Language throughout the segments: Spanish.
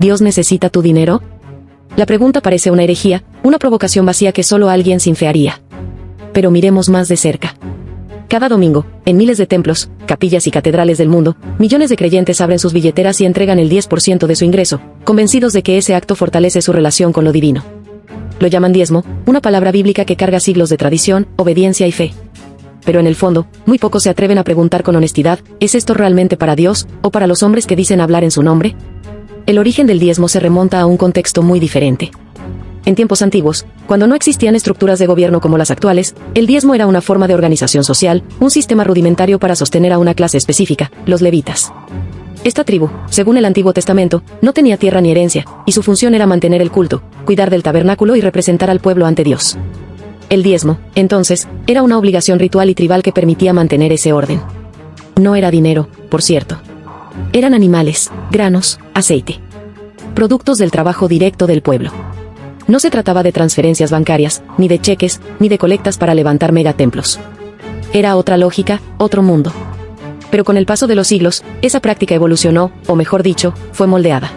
¿Dios necesita tu dinero? La pregunta parece una herejía, una provocación vacía que solo alguien sin fe haría. Pero miremos más de cerca. Cada domingo, en miles de templos, capillas y catedrales del mundo, millones de creyentes abren sus billeteras y entregan el 10% de su ingreso, convencidos de que ese acto fortalece su relación con lo divino. Lo llaman diezmo, una palabra bíblica que carga siglos de tradición, obediencia y fe. Pero en el fondo, muy pocos se atreven a preguntar con honestidad, ¿es esto realmente para Dios, o para los hombres que dicen hablar en su nombre? El origen del diezmo se remonta a un contexto muy diferente. En tiempos antiguos, cuando no existían estructuras de gobierno como las actuales, el diezmo era una forma de organización social, un sistema rudimentario para sostener a una clase específica, los levitas. Esta tribu, según el Antiguo Testamento, no tenía tierra ni herencia, y su función era mantener el culto, cuidar del tabernáculo y representar al pueblo ante Dios. El diezmo, entonces, era una obligación ritual y tribal que permitía mantener ese orden. No era dinero, por cierto. Eran animales, granos, aceite. Productos del trabajo directo del pueblo. No se trataba de transferencias bancarias, ni de cheques, ni de colectas para levantar megatemplos. Era otra lógica, otro mundo. Pero con el paso de los siglos, esa práctica evolucionó, o mejor dicho, fue moldeada.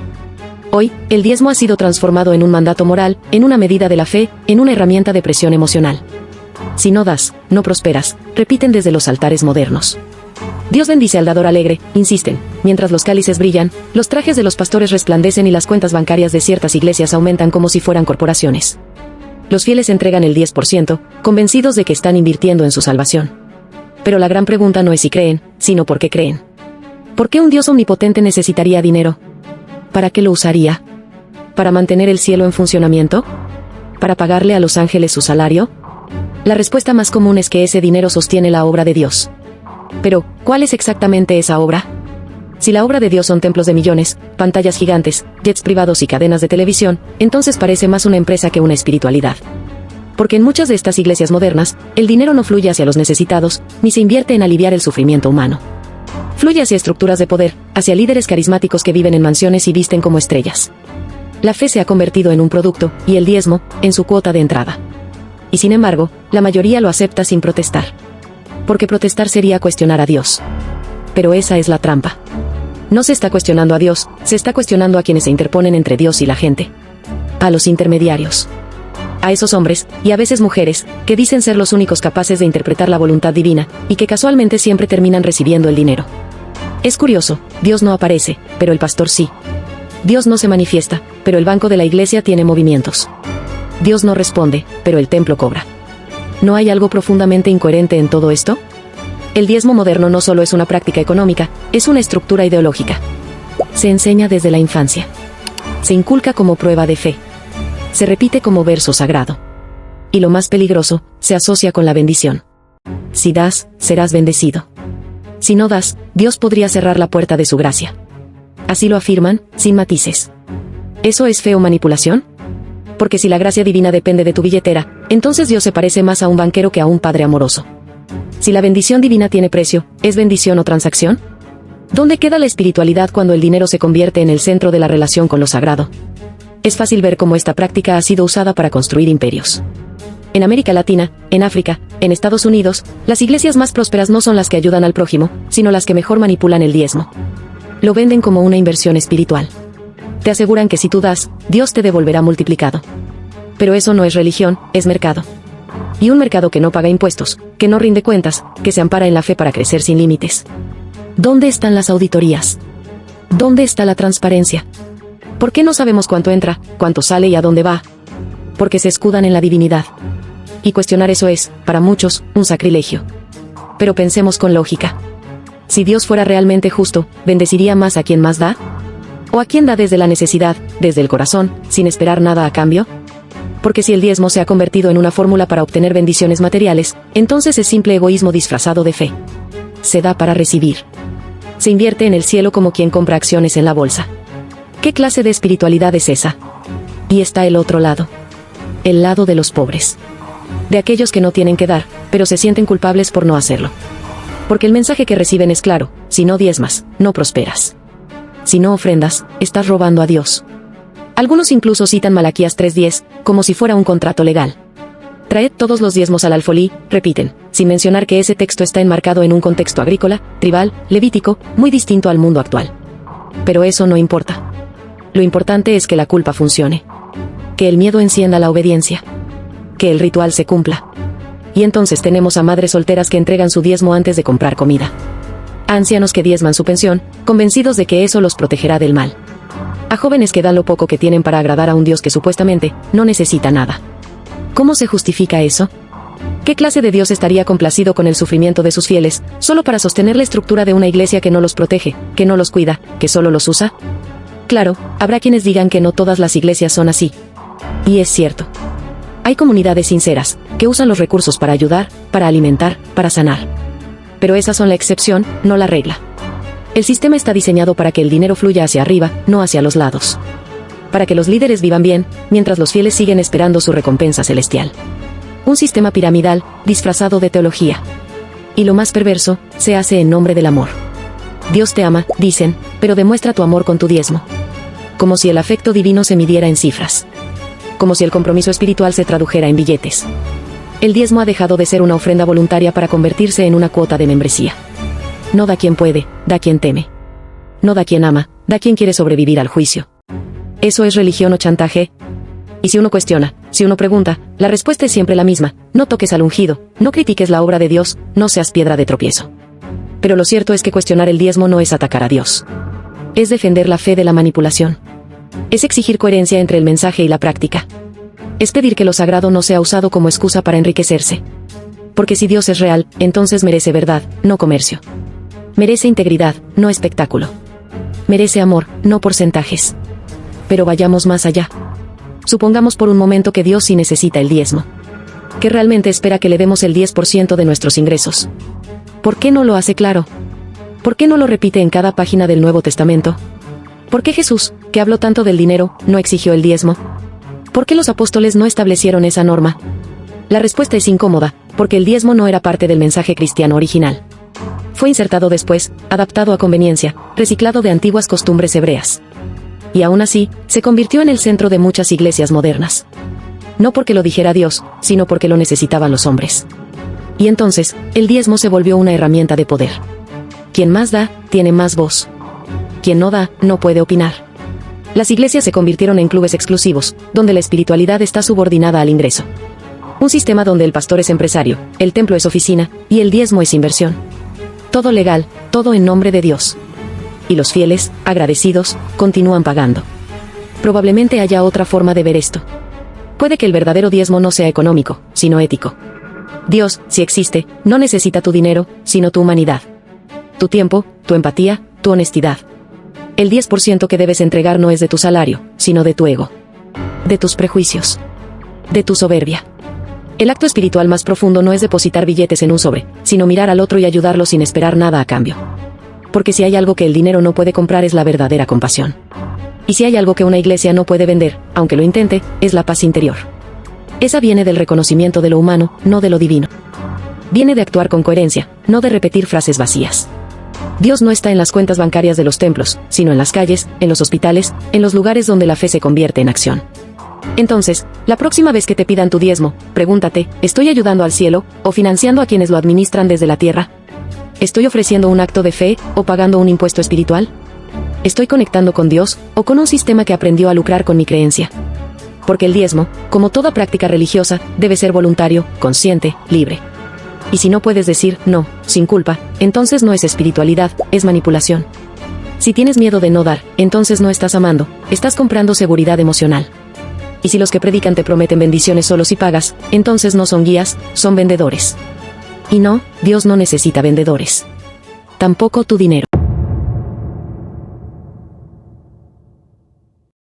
Hoy, el diezmo ha sido transformado en un mandato moral, en una medida de la fe, en una herramienta de presión emocional. Si no das, no prosperas, repiten desde los altares modernos. Dios bendice al dador alegre, insisten, mientras los cálices brillan, los trajes de los pastores resplandecen y las cuentas bancarias de ciertas iglesias aumentan como si fueran corporaciones. Los fieles entregan el 10%, convencidos de que están invirtiendo en su salvación. Pero la gran pregunta no es si creen, sino por qué creen. ¿Por qué un Dios omnipotente necesitaría dinero? ¿Para qué lo usaría? ¿Para mantener el cielo en funcionamiento? ¿Para pagarle a los ángeles su salario? La respuesta más común es que ese dinero sostiene la obra de Dios. Pero, ¿cuál es exactamente esa obra? Si la obra de Dios son templos de millones, pantallas gigantes, jets privados y cadenas de televisión, entonces parece más una empresa que una espiritualidad. Porque en muchas de estas iglesias modernas, el dinero no fluye hacia los necesitados, ni se invierte en aliviar el sufrimiento humano. Fluye hacia estructuras de poder, hacia líderes carismáticos que viven en mansiones y visten como estrellas. La fe se ha convertido en un producto, y el diezmo, en su cuota de entrada. Y sin embargo, la mayoría lo acepta sin protestar. Porque protestar sería cuestionar a Dios. Pero esa es la trampa. No se está cuestionando a Dios, se está cuestionando a quienes se interponen entre Dios y la gente. A los intermediarios. A esos hombres, y a veces mujeres, que dicen ser los únicos capaces de interpretar la voluntad divina, y que casualmente siempre terminan recibiendo el dinero. Es curioso, Dios no aparece, pero el pastor sí. Dios no se manifiesta, pero el banco de la iglesia tiene movimientos. Dios no responde, pero el templo cobra. ¿No hay algo profundamente incoherente en todo esto? El diezmo moderno no solo es una práctica económica, es una estructura ideológica. Se enseña desde la infancia. Se inculca como prueba de fe. Se repite como verso sagrado. Y lo más peligroso, se asocia con la bendición. Si das, serás bendecido. Si no das, Dios podría cerrar la puerta de su gracia. Así lo afirman, sin matices. ¿Eso es fe o manipulación? Porque si la gracia divina depende de tu billetera, entonces Dios se parece más a un banquero que a un padre amoroso. Si la bendición divina tiene precio, ¿es bendición o transacción? ¿Dónde queda la espiritualidad cuando el dinero se convierte en el centro de la relación con lo sagrado? Es fácil ver cómo esta práctica ha sido usada para construir imperios. En América Latina, en África, en Estados Unidos, las iglesias más prósperas no son las que ayudan al prójimo, sino las que mejor manipulan el diezmo. Lo venden como una inversión espiritual. Te aseguran que si tú das, Dios te devolverá multiplicado. Pero eso no es religión, es mercado. Y un mercado que no paga impuestos, que no rinde cuentas, que se ampara en la fe para crecer sin límites. ¿Dónde están las auditorías? ¿Dónde está la transparencia? ¿Por qué no sabemos cuánto entra, cuánto sale y a dónde va? Porque se escudan en la divinidad. Y cuestionar eso es, para muchos, un sacrilegio. Pero pensemos con lógica. Si Dios fuera realmente justo, ¿bendeciría más a quien más da? ¿O a quien da desde la necesidad, desde el corazón, sin esperar nada a cambio? Porque si el diezmo se ha convertido en una fórmula para obtener bendiciones materiales, entonces es simple egoísmo disfrazado de fe. Se da para recibir. Se invierte en el cielo como quien compra acciones en la bolsa. ¿Qué clase de espiritualidad es esa? Y está el otro lado. El lado de los pobres. De aquellos que no tienen que dar, pero se sienten culpables por no hacerlo. Porque el mensaje que reciben es claro: si no diezmas, no prosperas. Si no ofrendas, estás robando a Dios. Algunos incluso citan Malaquías 3:10, como si fuera un contrato legal. Traed todos los diezmos al alfolí, repiten, sin mencionar que ese texto está enmarcado en un contexto agrícola, tribal, levítico, muy distinto al mundo actual. Pero eso no importa. Lo importante es que la culpa funcione. Que el miedo encienda la obediencia. Que el ritual se cumpla. Y entonces tenemos a madres solteras que entregan su diezmo antes de comprar comida. A ancianos que diezman su pensión, convencidos de que eso los protegerá del mal. A jóvenes que dan lo poco que tienen para agradar a un Dios que supuestamente no necesita nada. ¿Cómo se justifica eso? ¿Qué clase de Dios estaría complacido con el sufrimiento de sus fieles, solo para sostener la estructura de una iglesia que no los protege, que no los cuida, que solo los usa? Claro, habrá quienes digan que no todas las iglesias son así. Y es cierto. Hay comunidades sinceras, que usan los recursos para ayudar, para alimentar, para sanar. Pero esas son la excepción, no la regla. El sistema está diseñado para que el dinero fluya hacia arriba, no hacia los lados. Para que los líderes vivan bien, mientras los fieles siguen esperando su recompensa celestial. Un sistema piramidal, disfrazado de teología. Y lo más perverso, se hace en nombre del amor. Dios te ama, dicen, pero demuestra tu amor con tu diezmo. Como si el afecto divino se midiera en cifras. Como si el compromiso espiritual se tradujera en billetes. El diezmo ha dejado de ser una ofrenda voluntaria para convertirse en una cuota de membresía. No da quien puede, da quien teme. No da quien ama, da quien quiere sobrevivir al juicio. ¿Eso es religión o chantaje? Y si uno cuestiona, si uno pregunta, la respuesta es siempre la misma: no toques al ungido, no critiques la obra de Dios, no seas piedra de tropiezo. Pero lo cierto es que cuestionar el diezmo no es atacar a Dios. Es defender la fe de la manipulación. Es exigir coherencia entre el mensaje y la práctica. Es pedir que lo sagrado no sea usado como excusa para enriquecerse. Porque si Dios es real, entonces merece verdad, no comercio. Merece integridad, no espectáculo. Merece amor, no porcentajes. Pero vayamos más allá. Supongamos por un momento que Dios sí necesita el diezmo. Que realmente espera que le demos el 10% de nuestros ingresos. ¿Por qué no lo hace claro? ¿Por qué no lo repite en cada página del Nuevo Testamento? ¿Por qué Jesús, que habló tanto del dinero, no exigió el diezmo? ¿Por qué los apóstoles no establecieron esa norma? La respuesta es incómoda, porque el diezmo no era parte del mensaje cristiano original. Fue insertado después, adaptado a conveniencia, reciclado de antiguas costumbres hebreas. Y aún así, se convirtió en el centro de muchas iglesias modernas. No porque lo dijera Dios, sino porque lo necesitaban los hombres. Y entonces, el diezmo se volvió una herramienta de poder. Quien más da, tiene más voz. Quien no da, no puede opinar. Las iglesias se convirtieron en clubes exclusivos, donde la espiritualidad está subordinada al ingreso. Un sistema donde el pastor es empresario, el templo es oficina, y el diezmo es inversión. Todo legal, todo en nombre de Dios. Y los fieles, agradecidos, continúan pagando. Probablemente haya otra forma de ver esto. Puede que el verdadero diezmo no sea económico, sino ético. Dios, si existe, no necesita tu dinero, sino tu humanidad. Tu tiempo, tu empatía, tu honestidad. El 10% que debes entregar no es de tu salario, sino de tu ego. De tus prejuicios. De tu soberbia. El acto espiritual más profundo no es depositar billetes en un sobre, sino mirar al otro y ayudarlo sin esperar nada a cambio. Porque si hay algo que el dinero no puede comprar es la verdadera compasión. Y si hay algo que una iglesia no puede vender, aunque lo intente, es la paz interior. Esa viene del reconocimiento de lo humano, no de lo divino. Viene de actuar con coherencia, no de repetir frases vacías. Dios no está en las cuentas bancarias de los templos, sino en las calles, en los hospitales, en los lugares donde la fe se convierte en acción. Entonces, la próxima vez que te pidan tu diezmo, pregúntate: ¿estoy ayudando al cielo, o financiando a quienes lo administran desde la tierra? ¿Estoy ofreciendo un acto de fe, o pagando un impuesto espiritual? ¿Estoy conectando con Dios, o con un sistema que aprendió a lucrar con mi creencia? Porque el diezmo, como toda práctica religiosa, debe ser voluntario, consciente, libre. Y si no puedes decir no, sin culpa, entonces no es espiritualidad, es manipulación. Si tienes miedo de no dar, entonces no estás amando, estás comprando seguridad emocional. Y si los que predican te prometen bendiciones solo si pagas, entonces no son guías, son vendedores. Y no, Dios no necesita vendedores. Tampoco tu dinero.